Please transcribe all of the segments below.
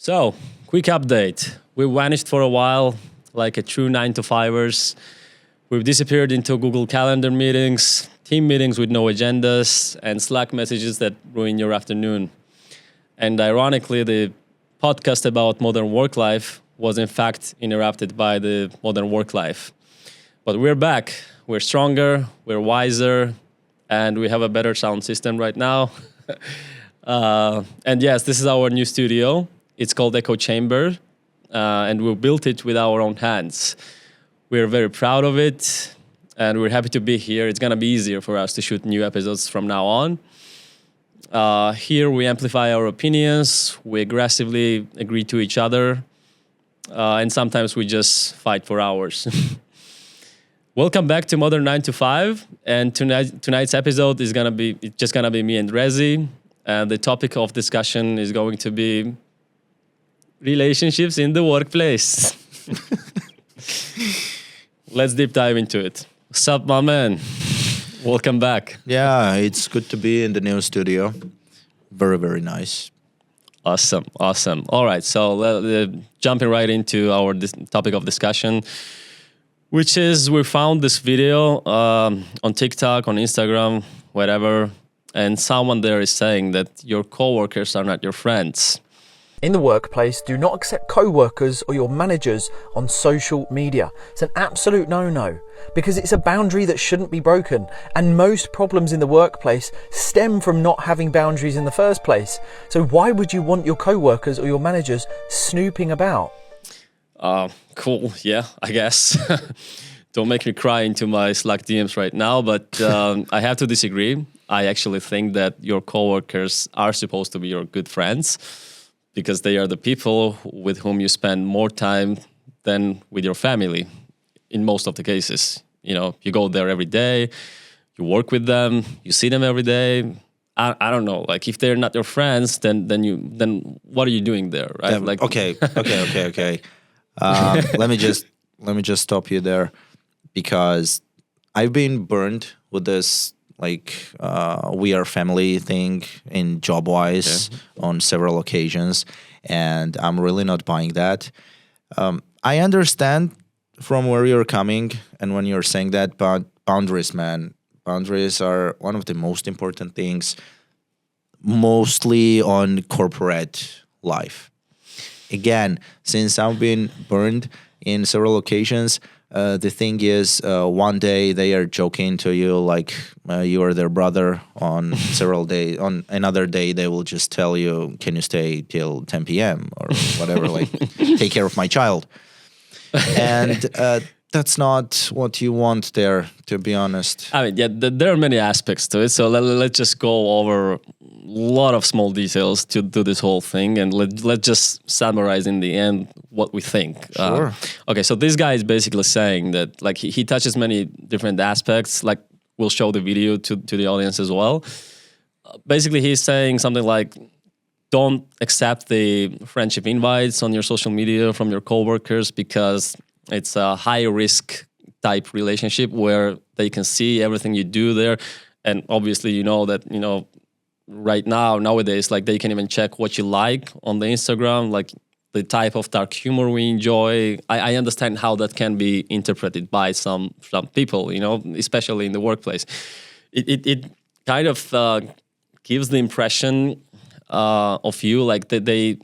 So, quick update. We vanished for a while, like a true 9 to 5ers. We've disappeared into Google Calendar meetings, team meetings with no agendas, and Slack messages that ruin your afternoon. And ironically, the podcast about modern work life was in fact interrupted by the modern work life. But we're back. We're stronger, we're wiser, and we have a better sound system right now. And yes, this is our new studio. It's called Echo Chamber, and we built it with our own hands. We're very proud of it, and we're happy to be here. It's going to be easier for us to shoot new episodes from now on. Here we amplify our opinions, we aggressively agree to each other, and sometimes we just fight for hours. Welcome back to Modern 9 to 5, and tonight's episode is just gonna be me and Rezi, and the topic of discussion is going to be relationships in the workplace. Let's deep dive into it. What's up, my man? Welcome back. Yeah, it's good to be in the new studio. Very, very nice. Awesome. All right, so jumping right into our topic of discussion, which is we found this video on TikTok, on Instagram, whatever, and someone there is saying that your coworkers are not your friends. In the workplace, do not accept co-workers or your managers on social media. It's an absolute no-no because it's a boundary that shouldn't be broken. And most problems in the workplace stem from not having boundaries in the first place. So why would you want your co-workers or your managers snooping about? Cool. Yeah, I guess. Don't make me cry into my Slack DMs right now, but I have to disagree. I actually think that your coworkers are supposed to be your good friends, because they are the people with whom you spend more time than with your family in most of the cases. You know, you go there every day, you work with them, you see them every day. I don't know, like if they're not your friends, then what are you doing there, right? Like Okay. Let me just stop you there, because I've been burned with this we are family thing in job wise on several occasions, and I'm really not buying that. I understand from where you're coming and when you're saying that, but boundaries, man. Boundaries are one of the most important things, mostly on corporate life. Again, since I've been burned in several occasions, the thing is, one day they are joking to you like you are their brother. On several days, on another day they will just tell you, "Can you stay till 10 p.m. or whatever? Like, take care of my child." And that's not what you want there, to be honest. I mean, yeah, there are many aspects to it. So let's just go over a lot of small details to do this whole thing, and let's just summarize in the end what we think. Sure. Okay, so this guy is basically saying that like he touches many different aspects. Like we'll show the video to the audience as well. Basically, he's saying something like, don't accept the friendship invites on your social media from your coworkers, because it's a high risk type relationship where they can see everything you do there. And obviously, you know that, right now, nowadays, like they can even check what you like on the Instagram, like the type of dark humor we enjoy. I understand how that can be interpreted by some people, especially in the workplace. It kind of gives the impression of you like that they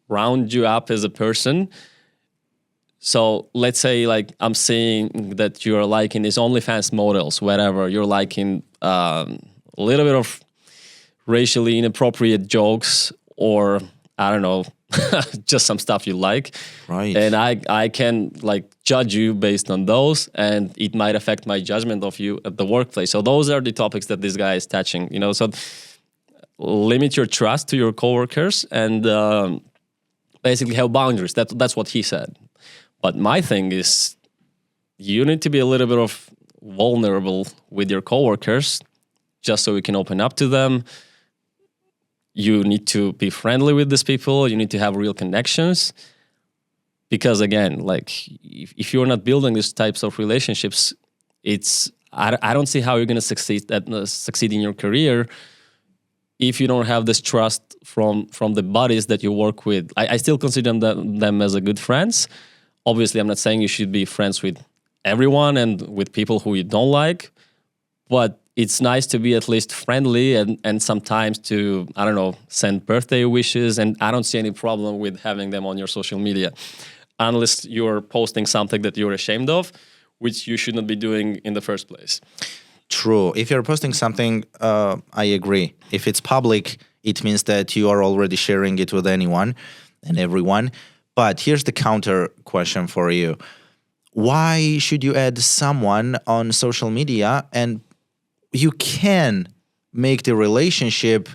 round you up as a person. So let's say like I'm saying that you're liking these OnlyFans models, whatever, you're liking a little bit of racially inappropriate jokes, or I don't know, just some stuff you like. Right. And I can like judge you based on those, and it might affect my judgment of you at the workplace. So those are the topics that this guy is touching, so limit your trust to your coworkers and basically have boundaries. That's what he said. But my thing is, you need to be a little bit of vulnerable with your coworkers just so you can open up to them. You need to be friendly with these people. You need to have real connections. Because again, like if you're not building these types of relationships, I don't see how you're going to succeed in your career if you don't have this trust from the buddies that you work with, I still consider them as a good friends. Obviously, I'm not saying you should be friends with everyone and with people who you don't like, but it's nice to be at least friendly and sometimes to, I don't know, send birthday wishes. And I don't see any problem with having them on your social media, unless you're posting something that you're ashamed of, which you should not be doing in the first place. True. If you're posting something, I agree. If it's public, it means that you are already sharing it with anyone and everyone. But here's the counter question for you. Why should you add someone on social media and you can make the relationship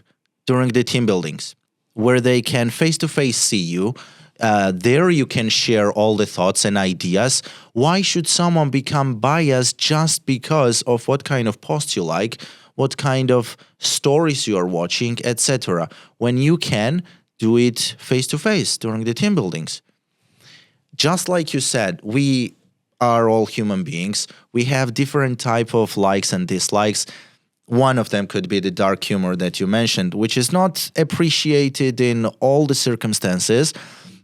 during the team buildings where they can face-to-face see you? There you can share all the thoughts and ideas. Why should someone become biased just because of what kind of posts you like, what kind of stories you are watching, etc., when you can do it face-to-face during the team buildings? Just like you said, we are all human beings. We have different type of likes and dislikes. One of them could be the dark humor that you mentioned, which is not appreciated in all the circumstances.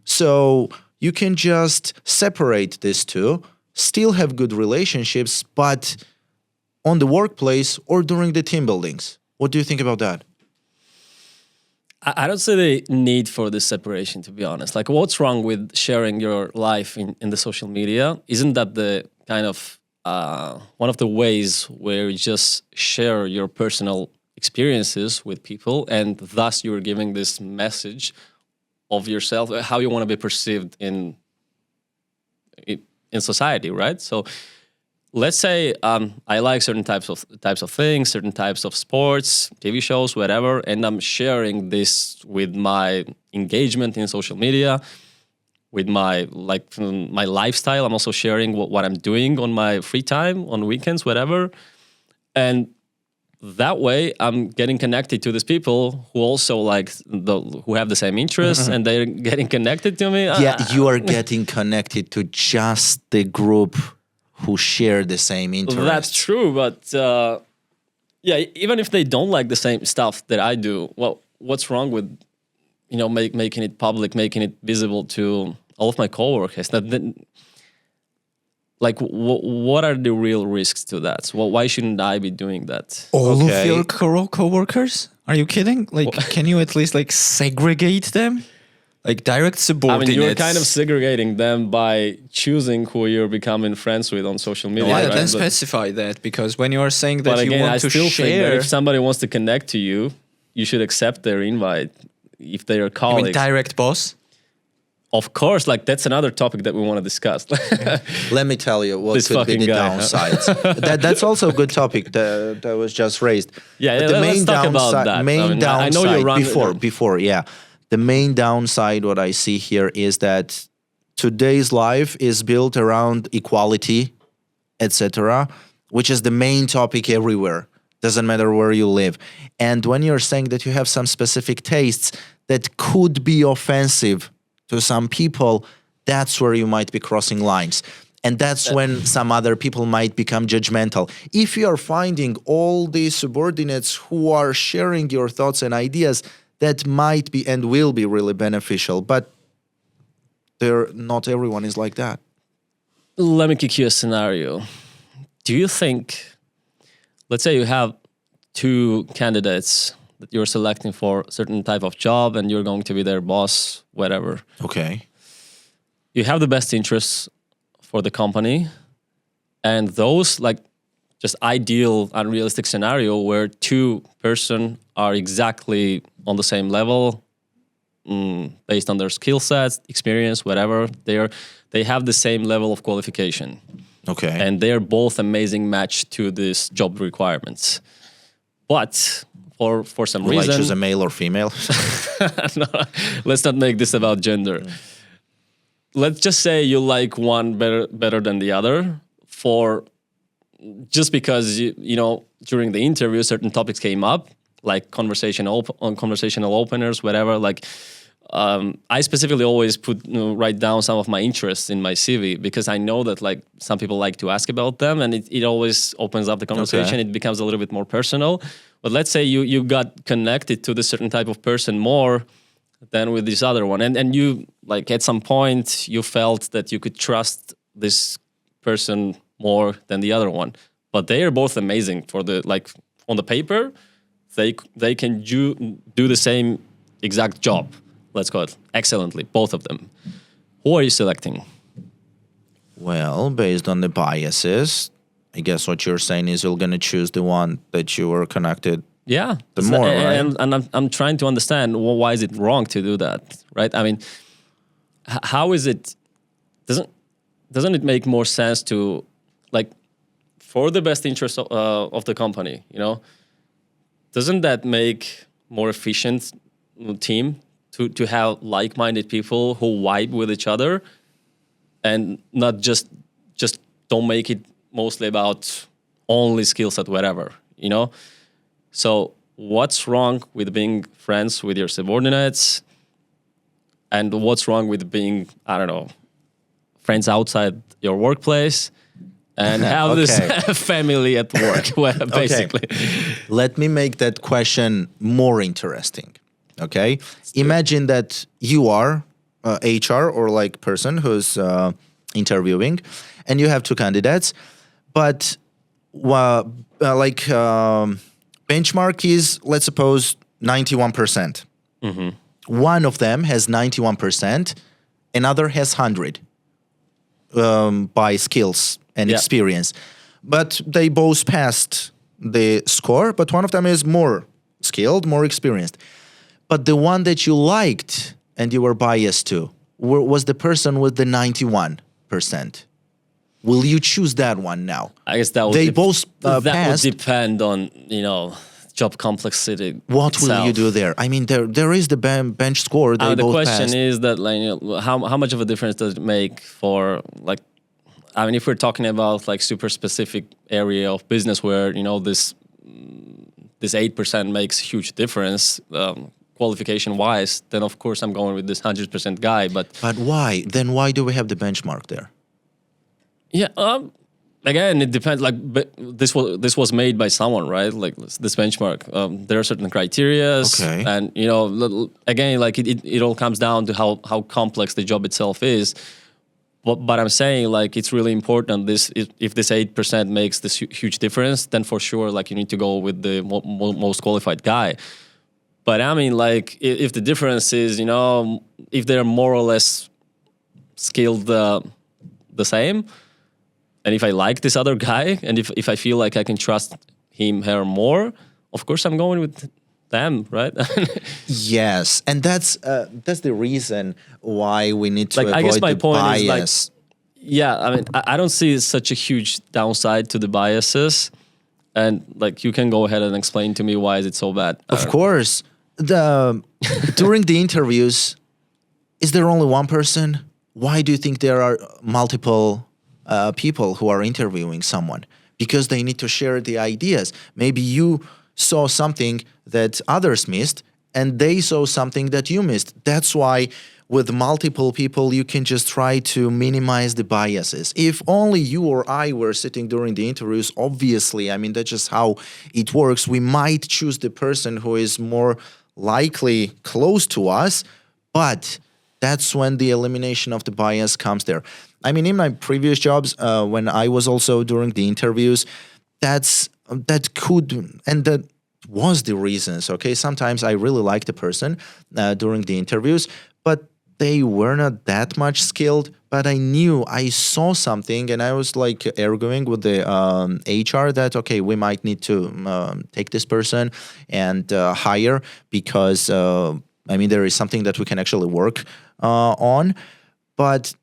So you can just separate these two, still have good relationships, but on the workplace or during the team buildings. What do you think about that? I don't see the need for this separation, to be honest. Like, what's wrong with sharing your life in the social media? Isn't that the kind of one of the ways where you just share your personal experiences with people, and thus you're giving this message of yourself, how you want to be perceived in society, right? So let's say I like certain types of things, certain types of sports, TV shows, whatever, and I'm sharing this with my engagement in social media, with my my lifestyle. I'm also sharing what I'm doing on my free time, on weekends, whatever, and that way I'm getting connected to these people who also who have the same interests, and they're getting connected to me. Yeah, you are getting connected to just the group who share the same interests. That's true, but yeah, even if they don't like the same stuff that I do, well, what's wrong with making it public, making it visible to all of my coworkers? What are the real risks to that? Well, why shouldn't I be doing that? All of your coworkers? Are you kidding? Like, can you at least segregate them? Like direct subordinates. I mean, you're kind of segregating them by choosing who you're becoming friends with on social media. Yeah, right? then specify that, because when you are saying that you want to still share, think that if somebody wants to connect to you, you should accept their invite if they are colleagues. You mean direct boss? Of course, that's another topic that we want to discuss. Let me tell you what could be the downsides. That's also a good topic that was just raised. Yeah, let's talk about that. Downside, I know you run before. The main downside, what I see here, is that today's life is built around equality, etc., which is the main topic everywhere. Doesn't matter where you live. And when you're saying that you have some specific tastes that could be offensive to some people, that's where you might be crossing lines. And that's when some other people might become judgmental. If you are finding all these subordinates who are sharing your thoughts and ideas, that might be and will be really beneficial. But not everyone is like that. Let me kick you a scenario. Do you think, let's say you have two candidates that you're selecting for a certain type of job and you're going to be their boss, whatever. Okay. You have the best interests for the company, and those just ideal, unrealistic scenario where two person are exactly on the same level, based on their skill sets, experience, whatever. They have the same level of qualification. Okay. And they're both amazing match to this job requirements. But for some reason... Will I choose a male or female? No, let's not make this about gender. Let's just say you like one better than the other just because during the interview certain topics came up, like conversational openers, whatever. I specifically always write down some of my interests in my CV, because I know that some people like to ask about them, and it always opens up the conversation. Okay. It becomes a little bit more personal. But let's say you got connected to the certain type of person more than with this other one, and you like at some point you felt that you could trust this person more than the other one. But they are both amazing for the like on the paper, they can do the same exact job. Let's call it excellently, both of them. Who are you selecting? Well, based on the biases, I guess what you're saying is you're going to choose the one that you were connected. Yeah, The more, right? and I'm trying to understand why is it wrong to do that, right? I mean, how is it? Doesn't it make more sense to like for the best interest of the company? You know, doesn't that make more efficient team to have like-minded people who vibe with each other, and not just don't make it mostly about only skill set, whatever, you know? So what's wrong with being friends with your subordinates? And what's wrong with being, I don't know, friends outside your workplace and have this family at work, well, basically. Let me make that question more interesting. Okay. Imagine that you are HR or like person who's interviewing, and you have two candidates, but benchmark is, let's suppose, 91%. Mm-hmm. One of them has 91%, another has 100 by skills and experience. But they both passed the score, but one of them is more skilled, more experienced. But the one that you liked and you were biased to was the person with the 91%. Will you choose that one now? I guess that would they both that passed. would depend on, you know, job complexity. What itself. will you do there? I mean, there is the bench score. They The both question passed. is that, like, you know, how much of a difference does it make for, like, I mean, if we're talking about like super specific area of business where, you know, this 8% makes huge difference qualification wise, then of course I'm going with this 100% guy. But why? Then why do we have the benchmark there? yeah, again, it depends. Like, but this was made by someone, right? Like this benchmark. There are certain criteria, and you know, again, like it all comes down to how complex the job itself is. But I'm saying, like, it's really important. If this 8% makes this huge difference, then for sure, like, you need to go with the most qualified guy. But I mean, like, if the difference is, you know, if they're more or less skilled the same, and if I like this other guy, and if I feel like I can trust him, her more, of course I'm going with them, right? Yes, and that's the reason why we need to like, avoid I guess my the point bias. is, like, yeah, I mean, I don't see such a huge downside to the biases, and like, you can go ahead and explain to me why is it so bad. Of course, during the interviews, is there only one person? Why do you think there are multiple people who are interviewing someone? Because they need to share the ideas. Maybe you saw something that others missed, and they saw something that you missed. That's why with multiple people, you can just try to minimize the biases. If only you or I were sitting during the interviews, obviously, I mean, that's just how it works. We might choose the person who is more likely close to us, but that's when the elimination of the bias comes there. I mean, in my previous jobs, when I was also during the interviews, that was the reasons, okay? Sometimes I really liked the person during the interviews, but they were not that much skilled, but I saw something, and I was like arguing with the HR that, okay, we might need to take this person and hire because, I mean, there is something that we can actually work on. But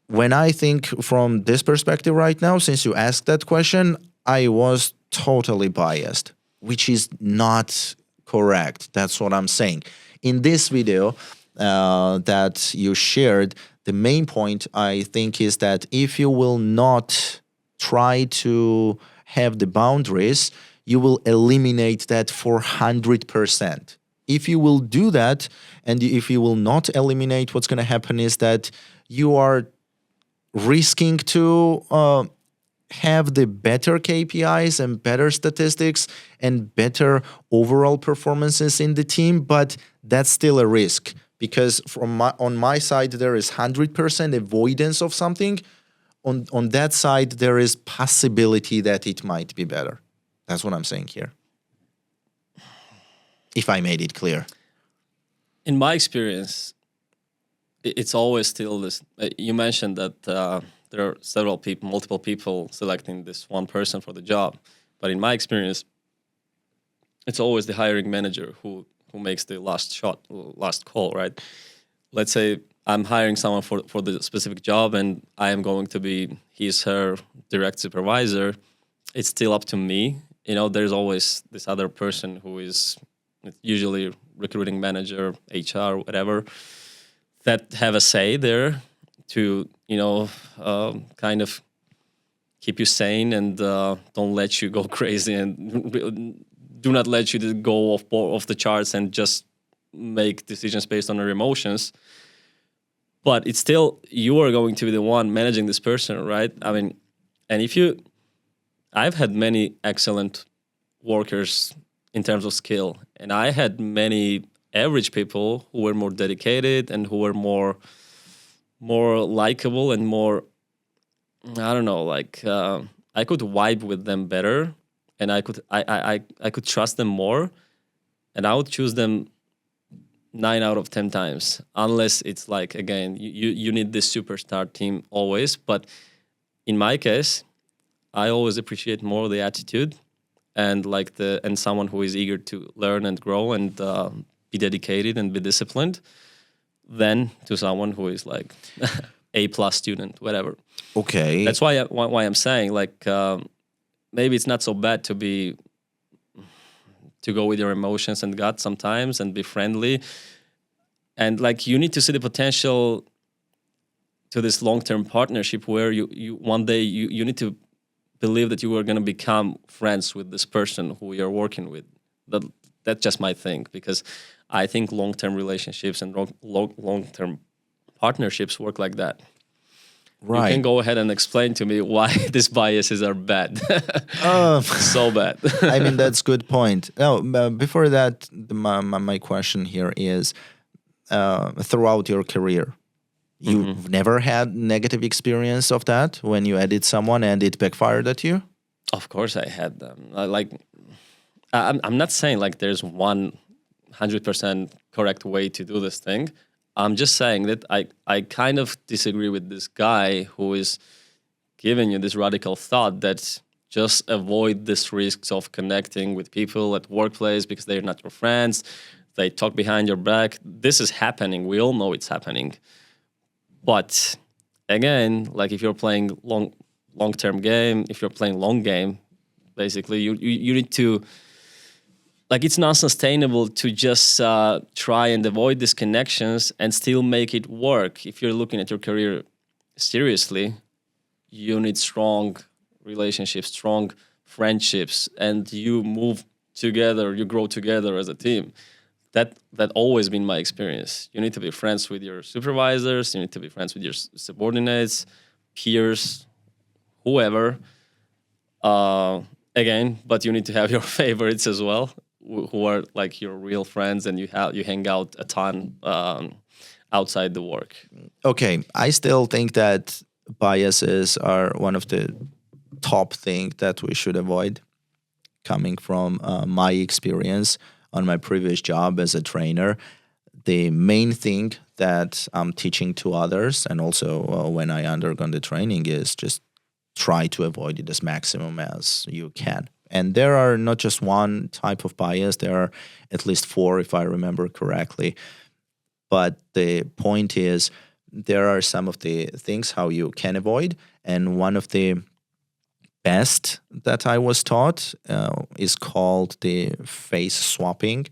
when I think from this perspective right now, since you asked that question, I was totally biased, which is not correct. That's what I'm saying. In this video that you shared, the main point, I think, is that if you will not try to have the boundaries, you will eliminate that for 100%. If you will do that, and if you will not eliminate, what's going to happen is that you are risking to have the better KPIs and better statistics and better overall performances in the team, but that's still a risk because on my side there is 100% avoidance of something. On that side there is possibility that it might be better. That's what I'm saying here. If I made it clear. In my experience, it's always still this. You mentioned that there are multiple people selecting this one person for the job. But in my experience, it's always the hiring manager who makes the last call, right? Let's say I'm hiring someone for the specific job and I am going to be her direct supervisor. It's still up to me. There's always this other person who is usually recruiting manager, HR, whatever, that have a say there to, kind of keep you sane and don't let you go crazy and do not let you go off the charts and just make decisions based on your emotions. But it's still, you are going to be the one managing this person, right? I mean, and I've had many excellent workers in terms of skill, and I had many average people who were more dedicated and who were more likable and more, I don't know, like I could vibe with them better, and I could trust them more, and I would choose them 9 out of 10 times, unless it's like, again, you need this superstar team always. But in my case, I always appreciate more the attitude and someone who is eager to learn and grow and be dedicated and be disciplined than to someone who is like A+ student, whatever. Okay. That's why I'm saying maybe it's not so bad to go with your emotions and gut sometimes and be friendly. And you need to see the potential to this long-term partnership where you one day you need to believe that you are going to become friends with this person who you're working with. That's just my thing, because I think long-term relationships and long-term partnerships work like that. Right. You can go ahead and explain to me why these biases are bad. So bad. I mean, that's good point. No, before that, my question here is, throughout your career, you've never had negative experience of that when you edit someone and it backfired at you? Of course I had them. I'm not saying there's 100% correct way to do this thing. I'm just saying that I kind of disagree with this guy who is giving you this radical thought that just avoid these risks of connecting with people at workplace because they're not your friends. They talk behind your back. This is happening. We all know it's happening. But again, if you're playing long-term game, if you're playing long game, basically you need to, it's not sustainable to just try and avoid these connections and still make it work. If you're looking at your career seriously, you need strong relationships, strong friendships, and you move together, you grow together as a team. That always been my experience. You need to be friends with your supervisors, you need to be friends with your subordinates, peers, whoever. Again, but you need to have your favorites as well, who are your real friends, and you hang out a ton outside the work. Okay, I still think that biases are one of the top things that we should avoid, coming from my experience on my previous job as a trainer. The main thing that I'm teaching to others, and also when I undergone the training, is just try to avoid it as maximum as you can. And there are not just one type of bias, there are at least 4 if I remember correctly. But the point is, there are some of the things how you can avoid, and one of the best that I was taught is called the face swapping.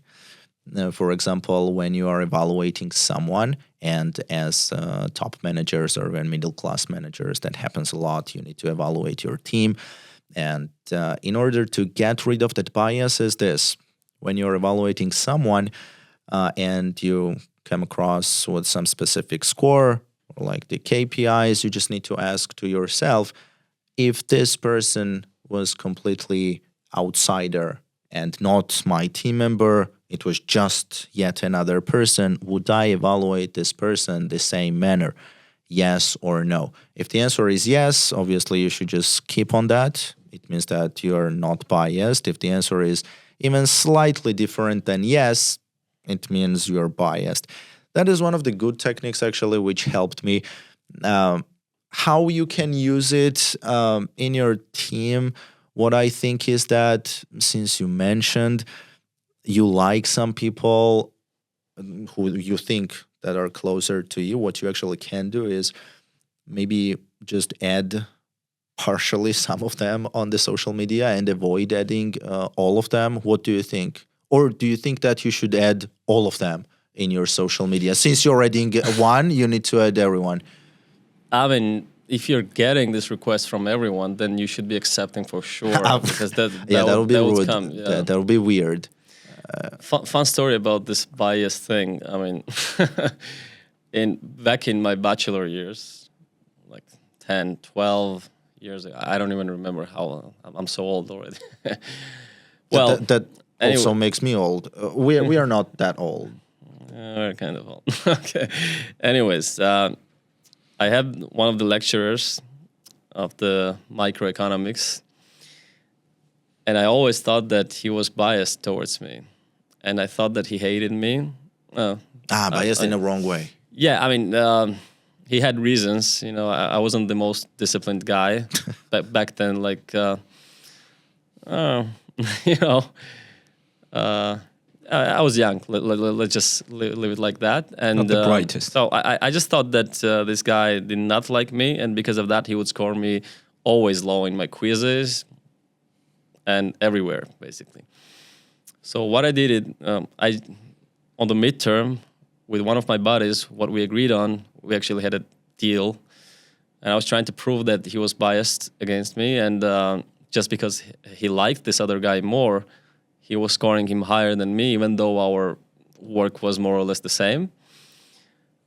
For example, when you are evaluating someone, and as top managers or middle class managers, that happens a lot. You need to evaluate your team. And in order to get rid of that bias is this: when you're evaluating someone and you come across with some specific score, or the KPIs, you just need to ask to yourself, if this person was completely outsider and not my team member, it was just yet another person, would I evaluate this person the same manner? Yes or no? If the answer is yes, obviously you should just keep on that. It means that you are not biased. If the answer is even slightly different than yes, it means you're biased. That is one of the good techniques, actually, which helped me. How you can use it in your team, what I think is that, since you mentioned you like some people who you think that are closer to you, what you actually can do is maybe just add partially some of them on the social media and avoid adding all of them. What do you think? Or do you think that you should add all of them in your social media? Since you're adding one, you need to add everyone. I mean, if you're getting this request from everyone, then you should be accepting for sure. Because that'll be rude. That'll be weird. Fun story about this bias thing. I mean, back in my bachelor years, like 10, 12 years ago, I don't even remember how. I'm so old already. Well, that anyway. Also makes me old. We are not that old. We're kind of old. Okay. Anyways, I had one of the lecturers of the microeconomics, and I always thought that he was biased towards me, and I thought that he hated me. Biased in the wrong way. Yeah, I mean, he had reasons. You know, I wasn't the most disciplined guy back then. Like, you know, I was young. Let's just leave it like that. And not the brightest. So I just thought that this guy did not like me, and because of that, he would score me always low in my quizzes and everywhere, basically. So what I did, on the midterm, with one of my buddies, what we agreed on, we actually had a deal, and I was trying to prove that he was biased against me, and just because he liked this other guy more, he was scoring him higher than me, even though our work was more or less the same.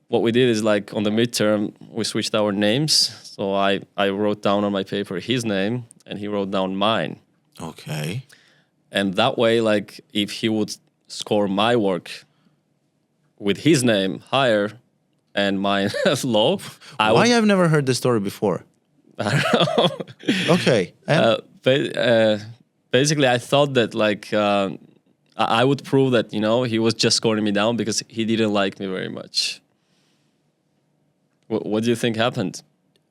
What we did is, like, on the midterm, we switched our names. So I wrote down on my paper his name, and he wrote down mine. Okay. And that way, like, if he would score my work with his name higher and mine low, I've never heard this story before. I don't know. Okay. Basically, I thought that, like, I would prove that, you know, he was just scoring me down because he didn't like me very much. What do you think happened?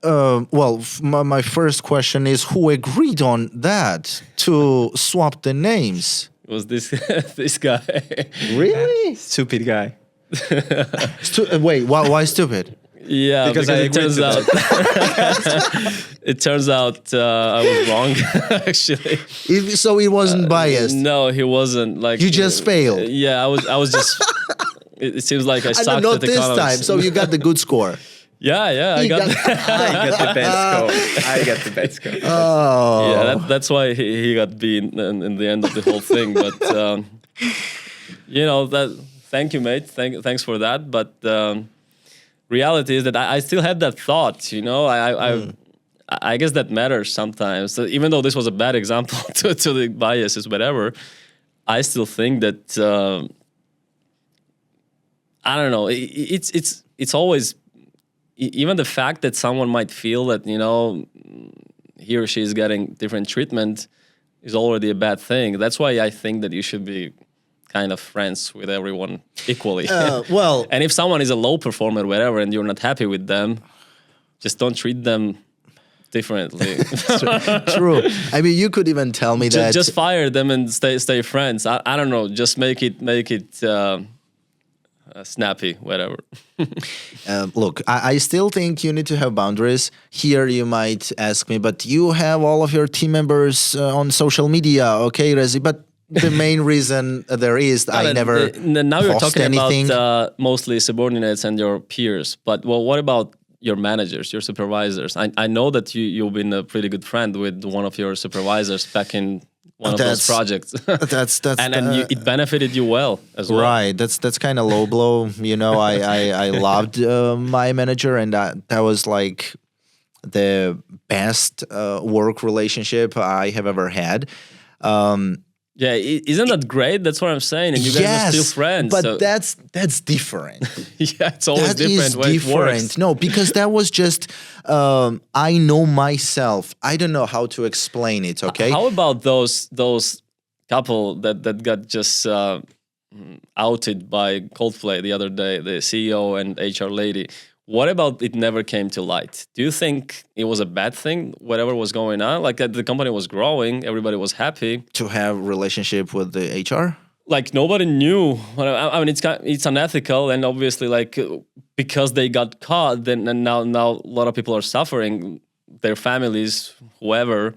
Well, my first question is, who agreed on that to swap the names? It was this this guy. Really? Stupid guy. Wait, why stupid? Yeah, because it turns out I was wrong. Actually, so he wasn't biased. No, he wasn't. Like, you just failed. Yeah, I was just. It seems like I sucked not at this economics. time. So you got the good score. Yeah, I got I got the best score. I got the best score. Oh, yeah. That's why he got B in the end of the whole thing. But you know that. Thank you, mate. Thanks for that. But reality is that I still had that thought. You know, I guess that matters sometimes. So even though this was a bad example to the biases, whatever, I still think that I don't know. It's always, even the fact that someone might feel that, you know, he or she is getting different treatment is already a bad thing. That's why I think that you should be kind of friends with everyone equally. Well, and if someone is a low performer, whatever, and you're not happy with them, just don't treat them differently. True. I mean, you could even tell me that. Just fire them and stay friends. I don't know. Just make it snappy, whatever. Look, I still think you need to have boundaries. Here you might ask me, but you have all of your team members on social media, okay, Rezi? But the main reason there is I never now you're talking anything. About mostly subordinates and your peers. But well, what about your managers, your supervisors? I know that you've been a pretty good friend with one of your supervisors back in one of those projects. That's it benefited you well as well. Right. That's kind of low blow. You know, I loved my manager, and that was like the best work relationship I have ever had. Yeah, isn't that great? That's what I'm saying. And you guys are still friends. But so. that's different. Yeah, it's always That different is when it different. works. No, because that was just I know myself. I don't know how to explain it. Okay. How about those couple that got just outed by Coldplay the other day, the CEO and HR lady? What about it never came to light? Do you think it was a bad thing, whatever was going on? Like the company was growing, everybody was happy. To have relationship with the HR? Like nobody knew. I mean, it's unethical, and obviously, like because they got caught, then and now a lot of people are suffering, their families, whoever,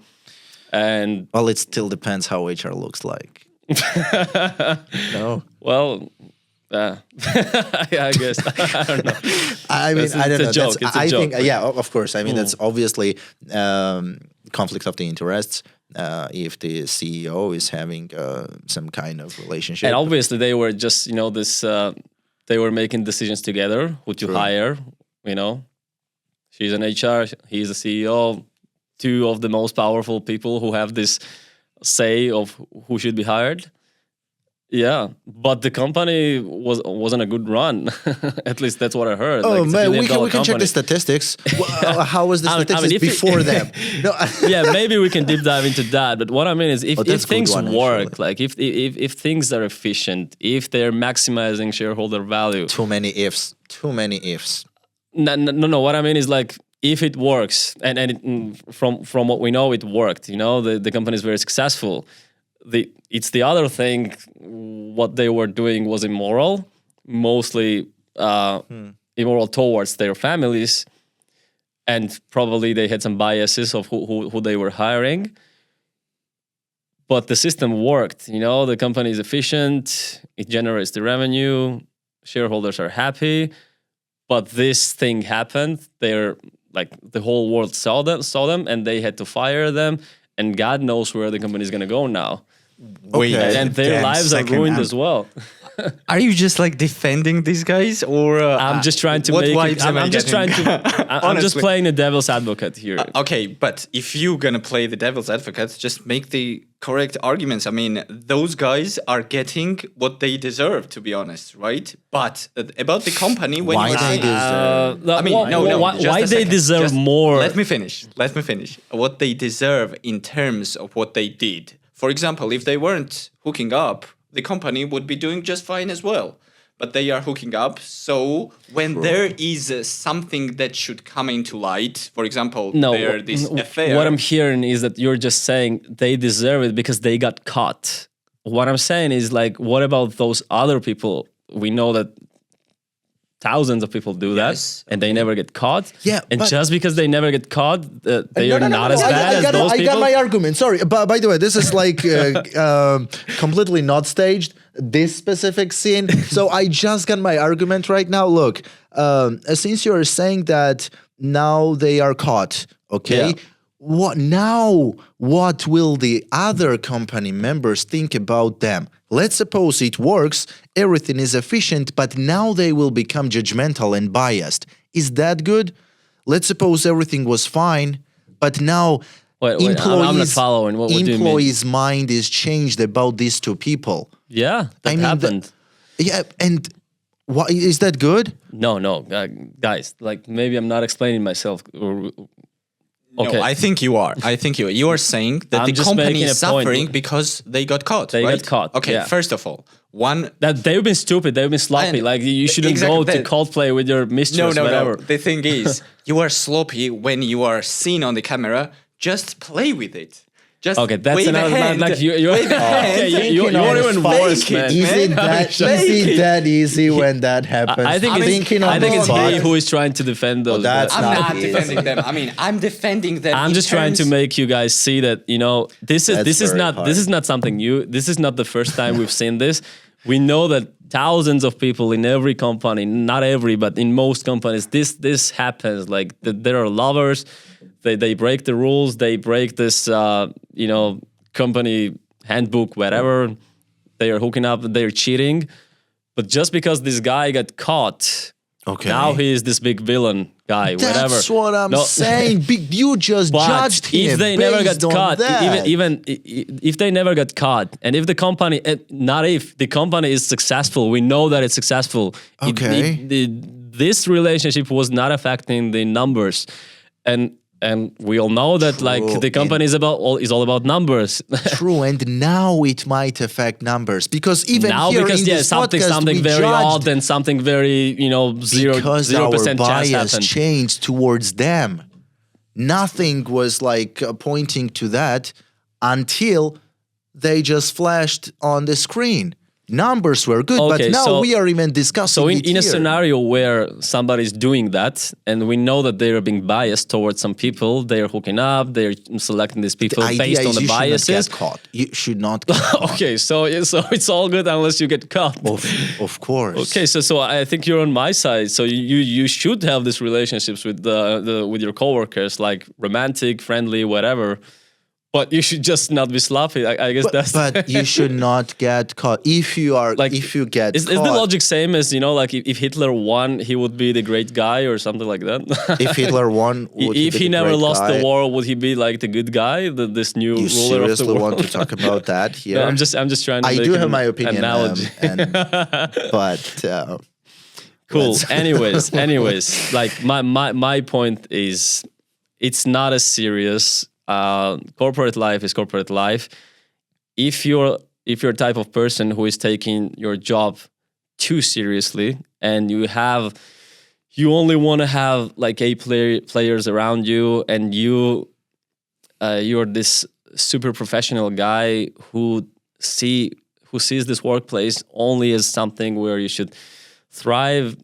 and Well, it still depends how HR looks like. No. well. Yeah, I guess I don't know. I mean, I don't know. It's a joke. It's a I joke. think, yeah, of course. I mean, that's obviously conflict of the interests. If the CEO is having some kind of relationship, And obviously, they were just this. They were making decisions together who to hire. She's an HR. He's a CEO. Two of the most powerful people who have this say of who should be hired. Yeah, but the company wasn't a good run. At least that's what I heard. oh Like, it's a man, we billion-dollar can check the company. statistics. How was the I mean, statistics if it- before them? No, Yeah, maybe we can deep dive into that. But what I mean is, if that's a good things one, work, actually. like if things are efficient, if they're maximizing shareholder value. too many ifs. Too many ifs. No. What I mean is like if it works, and from what we know, it worked. The company is very successful. It's the other thing. What they were doing was immoral, mostly immoral towards their families, and probably they had some biases of who they were hiring. But the system worked. The company is efficient. It generates the revenue. Shareholders are happy. But this thing happened. They're like the whole world saw them, and they had to fire them. And God knows where the company is going to go now. Wait, Okay. And their Damn, lives are second, ruined I'm- as well. are you just like defending these guys, or I'm just trying to what make vibes it. am I I'm just getting? trying to. I'm just Honestly. playing the devil's advocate here. Okay, but if you're gonna play the devil's advocate, just make the correct arguments. I mean, those guys are getting what they deserve, to be honest, right? But about the company, when Why you they say, deserve? I mean, just Why a they second. deserve Just more? Let me finish. What they deserve in terms of what they did. For example, if they weren't hooking up, the company would be doing just fine as well. But they are hooking up. So when there is something that should come into light, for example, this affair. What I'm hearing is that you're just saying they deserve it because they got caught. What I'm saying is like, what about those other people? We know that thousands of people do Yes. that, and they never get caught. Yeah, and but- just because they never get caught, they No, are no, no, not no, as bad as those I people. got my argument. Sorry, but by the way, this is like completely not staged. This specific scene. So I just got my argument right now. Look, since you're saying that now they are caught, okay. Yeah. What will the other company members think about them? Let's suppose it works, everything is efficient, but now they will become judgmental and biased. Is that good? Let's suppose everything was fine, but now Wait, I'm not following. What do you mean? employees' mind is changed about these two people. Yeah, that I mean, happened. Yeah, and why is that good? No, guys. Like maybe I'm not explaining myself. Okay. No, I think you are. You are saying that I'm the just company making is a point. suffering because they got caught. They right? got caught, Okay, yeah. first of all, That they've been stupid. They've been sloppy. And- Like you shouldn't exactly go to that. Coldplay with your mistress. Whatever. The thing is, you are sloppy when you are seen on the camera. Just play with it. Just Okay, that's wave another. a hand. Like you're Wave a hand. okay, you're even Fake worse, it, man. Is it that, Fake is it it. that easy when that happens? I think Thinking on I think the it's spot. me who is trying to defend those. that's guys. I'm not not easy. defending them. I mean, I'm defending them. I'm in just trying to terms- make you guys see that this is That's very not hard. something new. This is not the first time we've seen this. We know that thousands of people in every company, not every, but in most companies, this happens. Like there are lovers, they break the rules, they break this company handbook, whatever. They are hooking up, they're cheating. But just because this guy got caught, Okay. now he is this big villain guy, whatever. That's what I'm No. saying. You just But judged him if they never got based on caught, that. even if they never got caught, and if the company, not if the company is successful, we know that it's successful. Okay. This relationship was not affecting the numbers, and we all know that like True, the company is all about numbers. True, and now it might affect numbers because even Now here because in this something podcast, we very judged odd and something very because 0% our chance bias happened. changed towards them. Nothing was like pointing to that until they just flashed on the screen. Numbers were good, Okay, but now so- we are even discussing So it in a here. scenario where somebody's doing that, and we know that they are being biased towards some people, they are hooking up, they're selecting these people the idea based on is the you should not biases. get caught. You should not get caught. Okay, so it's all good unless you get caught. Of course. Okay, so I think you're on my side. So you should have these relationships with with your coworkers, like romantic, friendly, whatever. But you should just not be sloppy. I guess that's. But you should not get caught. If you are, Like, if you get is caught, the logic same as like if Hitler won, he would be the great guy or something like that? if Hitler won, would If be he the never great lost guy? the war, would he be like the good guy, this new You ruler of the seriously world? want to talk about that here? No, I'm just trying to. I make do an have my opinion, Analogy. but Cool. let's- Anyways, like my point is, it's not as serious. Corporate life is corporate life. If you're a type of person who is taking your job too seriously, and you only want to have like players around you, and you're this super professional guy who sees this workplace only as something where you should thrive.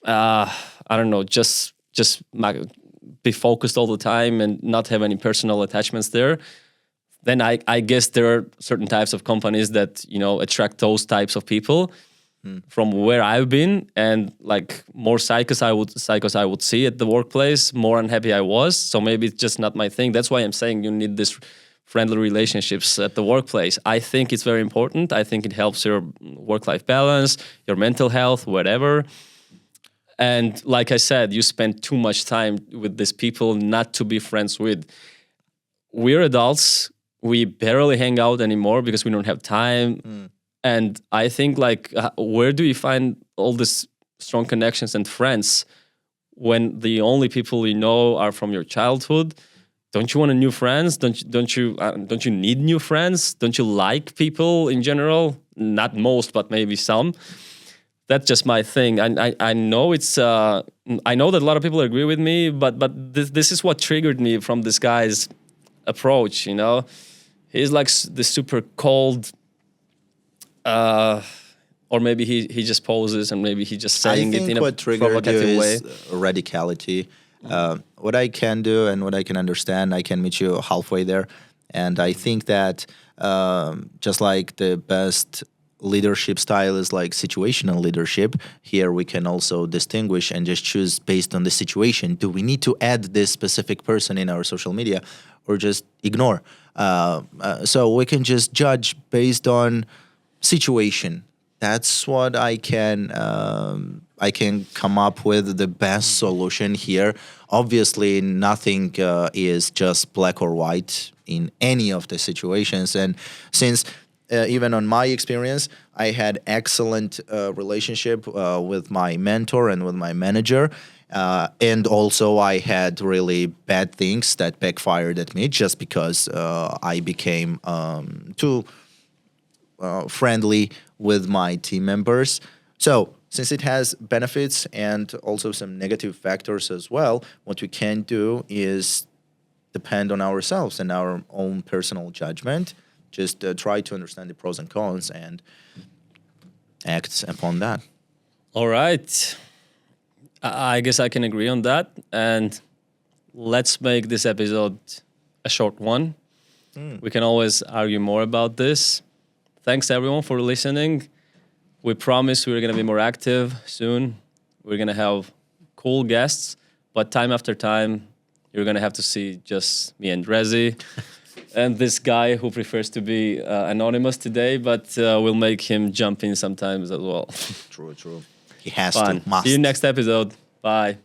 I don't know, just be focused all the time and not have any personal attachments there. Then I guess there are certain types of companies that attract those types of people. From where I've been, and like more psychos I would see at the workplace, more unhappy I was. So maybe it's just not my thing. That's why I'm saying you need this friendly relationships at the workplace. I think it's very important. I think it helps your work-life balance, your mental health, whatever. And like I said, you spend too much time with these people not to be friends with. We're adults. We barely hang out anymore because we don't have time. And I think like, where do you find all these strong connections and friends when the only people you know are from your childhood? Don't you want new friends? Don't you need new friends? Don't you like people in general? Not most, but maybe some. That's just my thing. I know it's. I know that a lot of people agree with me, but this is what triggered me from this guy's approach. He's like the super cold. Or maybe he just poses, and maybe he just saying I it think in a what triggered you provocative way. is radicality. What I can do and what I can understand, I can meet you halfway there. And I think that just like the best leadership style is like situational leadership, here we can also distinguish and just choose based on the situation. Do we need to add this specific person in our social media or just ignore? So we can just judge based on situation. That's what I can come up with the best solution here. Obviously, nothing is just black or white in any of the situations. And since even on my experience, I had excellent relationship with my mentor and with my manager. And also I had really bad things that backfired at me just because I became too friendly with my team members. So since it has benefits and also some negative factors as well, what we can do is depend on ourselves and our own personal judgment. Just try to understand the pros and cons and act upon that. All right. I guess I can agree on that. And let's make this episode a short one. We can always argue more about this. Thanks everyone for listening. We promise we're going to be more active soon. We're going to have cool guests, but time after time, you're going to have to see just me and Rezi and this guy who prefers to be anonymous today, but we'll make him jump in sometimes as well. True. He has Fun. to, must. See you next episode. Bye.